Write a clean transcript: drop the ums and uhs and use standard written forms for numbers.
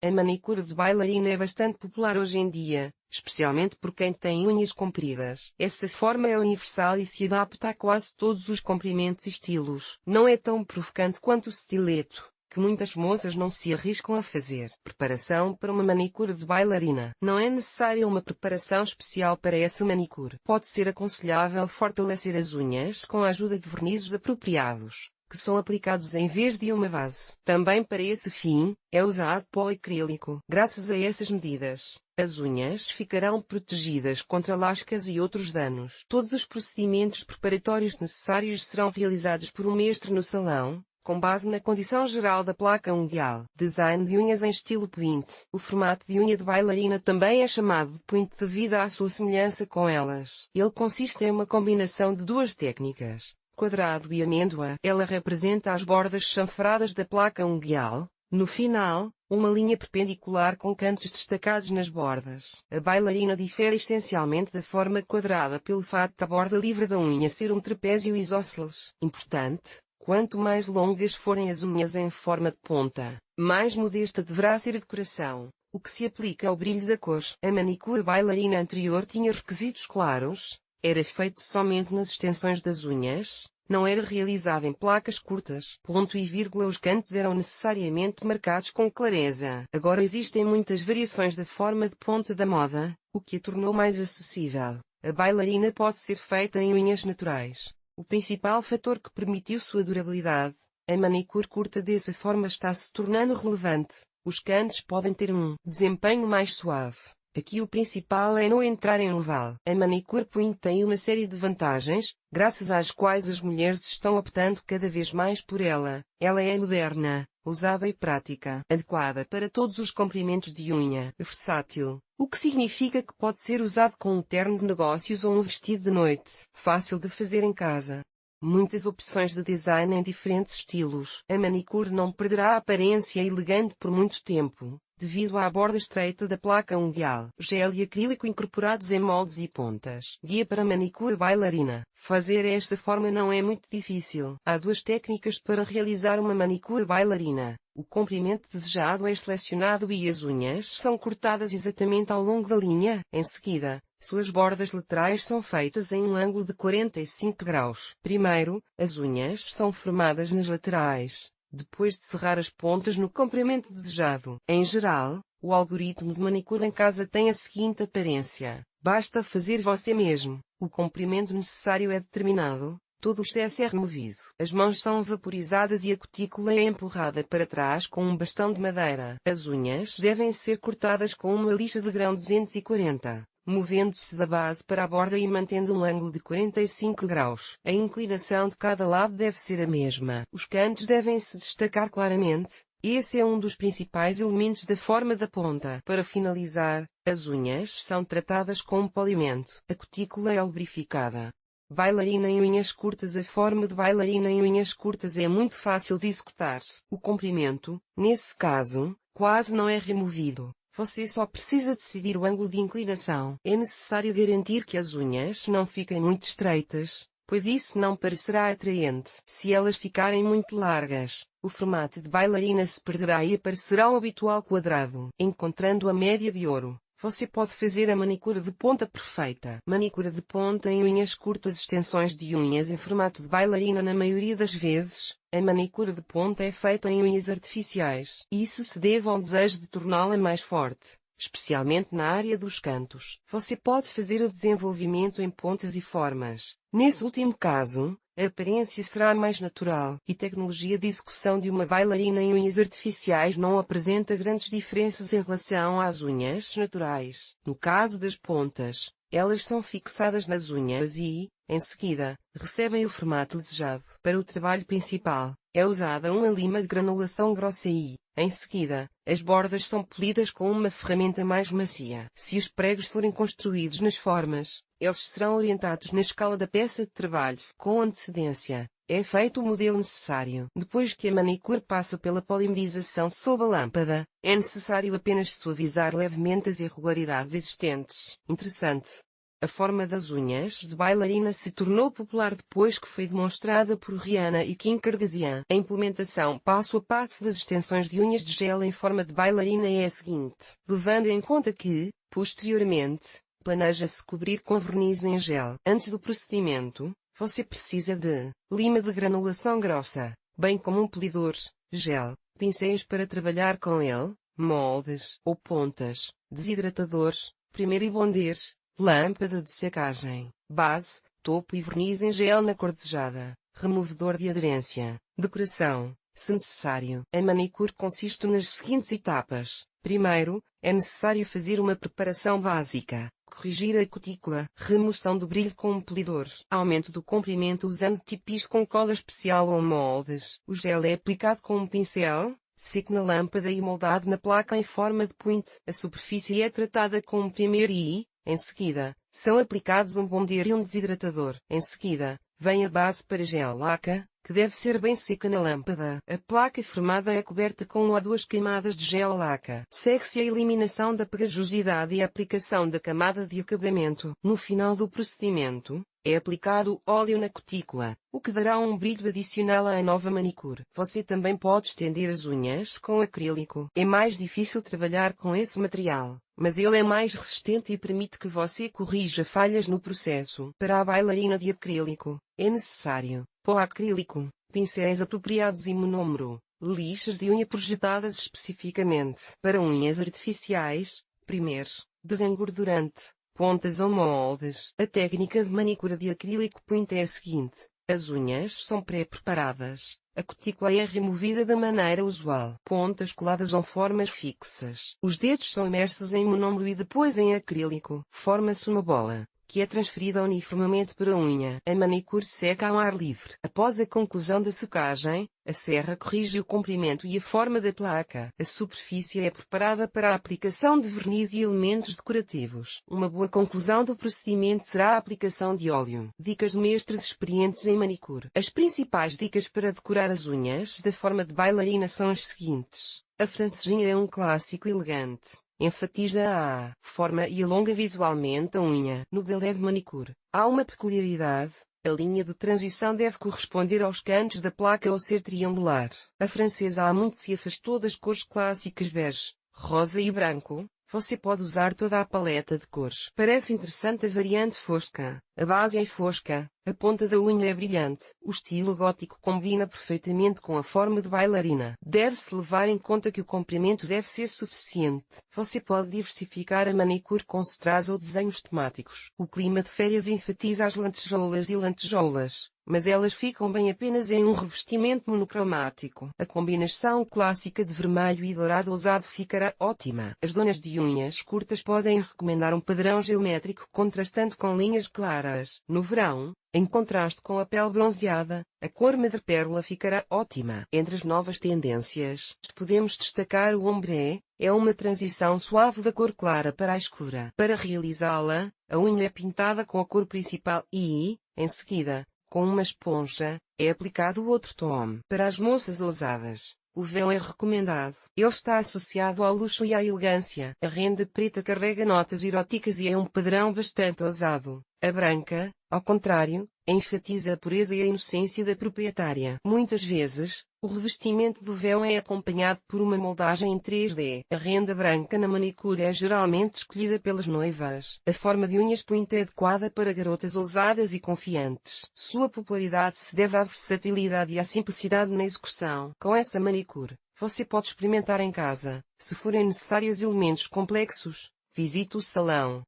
A manicure de bailarina é bastante popular hoje em dia, especialmente por quem tem unhas compridas. Essa forma é universal e se adapta a quase todos os comprimentos e estilos. Não é tão provocante quanto o stiletto, que muitas moças não se arriscam a fazer. Preparação para uma manicure de bailarina. Não é necessária uma preparação especial para essa manicure. Pode ser aconselhável fortalecer as unhas com a ajuda de vernizes apropriados, que são aplicados em vez de uma base. Também para esse fim, é usado pó acrílico. Graças a essas medidas, as unhas ficarão protegidas contra lascas e outros danos. Todos os procedimentos preparatórios necessários serão realizados por um mestre no salão, com base na condição geral da placa unguial. Design de unhas em estilo point. O formato de unha de bailarina também é chamado de point devido à sua semelhança com elas. Ele consiste em uma combinação de duas técnicas, quadrado e amêndoa. Ela representa as bordas chanfradas da placa unguial. No final, uma linha perpendicular com cantos destacados nas bordas. A bailarina difere essencialmente da forma quadrada pelo fato da borda livre da unha ser um trapézio isósceles. Importante: quanto mais longas forem as unhas em forma de ponta, mais modesta deverá ser a decoração, o que se aplica ao brilho da cor. A manicure bailarina anterior tinha requisitos claros. Era feito somente nas extensões das unhas, não era realizado em placas curtas. Ponto e vírgula. Os cantos eram necessariamente marcados com clareza. Agora existem muitas variações da forma de ponta da moda, o que a tornou mais acessível. A bailarina pode ser feita em unhas naturais. O principal fator que permitiu sua durabilidade, a manicure curta dessa forma está se tornando relevante. Os cantos podem ter um desempenho mais suave. Aqui o principal é não entrar em oval. A manicure point tem uma série de vantagens, graças às quais as mulheres estão optando cada vez mais por ela. Ela é moderna, usada e prática, adequada para todos os comprimentos de unha, versátil, o que significa que pode ser usado com um terno de negócios ou um vestido de noite, fácil de fazer em casa. Muitas opções de design em diferentes estilos. A manicure não perderá a aparência elegante por muito tempo, devido à borda estreita da placa unguial. Gel e acrílico incorporados em moldes e pontas. Guia para manicure bailarina. Fazer esta forma não é muito difícil. Há duas técnicas para realizar uma manicure bailarina. O comprimento desejado é selecionado e as unhas são cortadas exatamente ao longo da linha. Em seguida, suas bordas laterais são feitas em um ângulo de 45 graus. Primeiro, as unhas são formadas nas laterais, depois de serrar as pontas no comprimento desejado. Em geral, o algoritmo de manicure em casa tem a seguinte aparência. Basta fazer você mesmo. O comprimento necessário é determinado, todo o excesso é removido. As mãos são vaporizadas e a cutícula é empurrada para trás com um bastão de madeira. As unhas devem ser cortadas com uma lixa de grão 240. Movendo-se da base para a borda e mantendo um ângulo de 45 graus. A inclinação de cada lado deve ser a mesma. Os cantos devem se destacar claramente. Esse é um dos principais elementos da forma da ponta. Para finalizar, as unhas são tratadas com um polimento. A cutícula é lubrificada. Bailarina em unhas curtas. A forma de bailarina em unhas curtas é muito fácil de executar. O comprimento, nesse caso, quase não é removido. Você só precisa decidir o ângulo de inclinação. É necessário garantir que as unhas não fiquem muito estreitas, pois isso não parecerá atraente. Se elas ficarem muito largas, o formato de bailarina se perderá e aparecerá o habitual quadrado. Encontrando a média de ouro, você pode fazer a manicure de ponta perfeita. Manicure de ponta em unhas curtas. Extensões de unhas em formato de bailarina. Na maioria das vezes, a manicure de ponta é feita em unhas artificiais. Isso se deve ao desejo de torná-la mais forte, especialmente na área dos cantos. Você pode fazer o desenvolvimento em pontas e formas. Nesse último caso, a aparência será mais natural. E tecnologia de execução de uma bailarina em unhas artificiais não apresenta grandes diferenças em relação às unhas naturais. No caso das pontas, elas são fixadas nas unhas e, em seguida, recebem o formato desejado. Para o trabalho principal, é usada uma lima de granulação grossa e, em seguida, as bordas são polidas com uma ferramenta mais macia. Se os pregos forem construídos nas formas, eles serão orientados na escala da peça de trabalho. Com antecedência, é feito o modelo necessário. Depois que a manicure passa pela polimerização sob a lâmpada, é necessário apenas suavizar levemente as irregularidades existentes. Interessante. A forma das unhas de bailarina se tornou popular depois que foi demonstrada por Rihanna e Kim Kardashian. A implementação passo a passo das extensões de unhas de gel em forma de bailarina é a seguinte, levando em conta que, posteriormente, planeja-se cobrir com verniz em gel. Antes do procedimento, você precisa de lima de granulação grossa, bem como um polidor, gel, pincéis para trabalhar com ele, moldes ou pontas, desidratadores, primeiro e bonder, lâmpada de secagem, base, topo e verniz em gel na cor desejada, removedor de aderência, decoração, se necessário. A manicure consiste nas seguintes etapas. Primeiro, é necessário fazer uma preparação básica, corrigir a cutícula, remoção do brilho com um polidor, aumento do comprimento usando tipis com cola especial ou moldes. O gel é aplicado com um pincel, seco na lâmpada e moldado na placa em forma de point. A superfície é tratada com um primer e, em seguida, são aplicados um bonder e um desidratador. Em seguida, vem a base para gel laca, que deve ser bem seca na lâmpada. A placa formada é coberta com 1 a 2 camadas de gel laca. Segue-se a eliminação da pegajosidade e a aplicação da camada de acabamento. No final do procedimento, é aplicado óleo na cutícula, o que dará um brilho adicional à nova manicure. Você também pode estender as unhas com acrílico. É mais difícil trabalhar com esse material, mas ele é mais resistente e permite que você corrija falhas no processo. Para a bailarina de acrílico, é necessário pó acrílico, pincéis apropriados e monômero, lixas de unha projetadas especificamente. Para unhas artificiais, primeiro, desengordurante, pontas ou moldes. A técnica de manicura de acrílico point é a seguinte. As unhas são pré-preparadas. A cutícula é removida da maneira usual. Pontas coladas ou formas fixas. Os dedos são imersos em monômero e depois em acrílico. Forma-se uma bola, que é transferida uniformemente para a unha. A manicure seca ao ar livre. Após a conclusão da secagem, a serra corrige o comprimento e a forma da placa. A superfície é preparada para a aplicação de verniz e elementos decorativos. Uma boa conclusão do procedimento será a aplicação de óleo. Dicas de mestres experientes em manicure. As principais dicas para decorar as unhas da forma de bailarina são as seguintes. A francesinha é um clássico elegante. Enfatiza a forma e alonga visualmente a unha. No balé de manicure, há uma peculiaridade. A linha de transição deve corresponder aos cantos da placa ou ser triangular. A francesa há muito se afastou das cores clássicas bege, rosa e branco. Você pode usar toda a paleta de cores. Parece interessante a variante fosca. A base é fosca, a ponta da unha é brilhante. O estilo gótico combina perfeitamente com a forma de bailarina. Deve-se levar em conta que o comprimento deve ser suficiente. Você pode diversificar a manicure com strass ou desenhos temáticos. O clima de férias enfatiza as lantejoulas e lantejoulas, mas elas ficam bem apenas em um revestimento monocromático. A combinação clássica de vermelho e dourado ousado ficará ótima. As donas de unhas curtas podem recomendar um padrão geométrico contrastando com linhas claras. No verão, em contraste com a pele bronzeada, a cor madrepérola ficará ótima. Entre as novas tendências, podemos destacar o ombré. É uma transição suave da cor clara para a escura. Para realizá-la, a unha é pintada com a cor principal e, em seguida, com uma esponja, é aplicado o outro tom. Para as moças ousadas, o véu é recomendado. Ele está associado ao luxo e à elegância. A renda preta carrega notas eróticas e é um padrão bastante ousado. A branca, ao contrário, enfatiza a pureza e a inocência da proprietária. Muitas vezes, o revestimento do véu é acompanhado por uma moldagem em 3D. A renda branca na manicure é geralmente escolhida pelas noivas. A forma de unhas point é adequada para garotas ousadas e confiantes. Sua popularidade se deve à versatilidade e à simplicidade na execução. Com essa manicure, você pode experimentar em casa. Se forem necessários elementos complexos, visite o salão.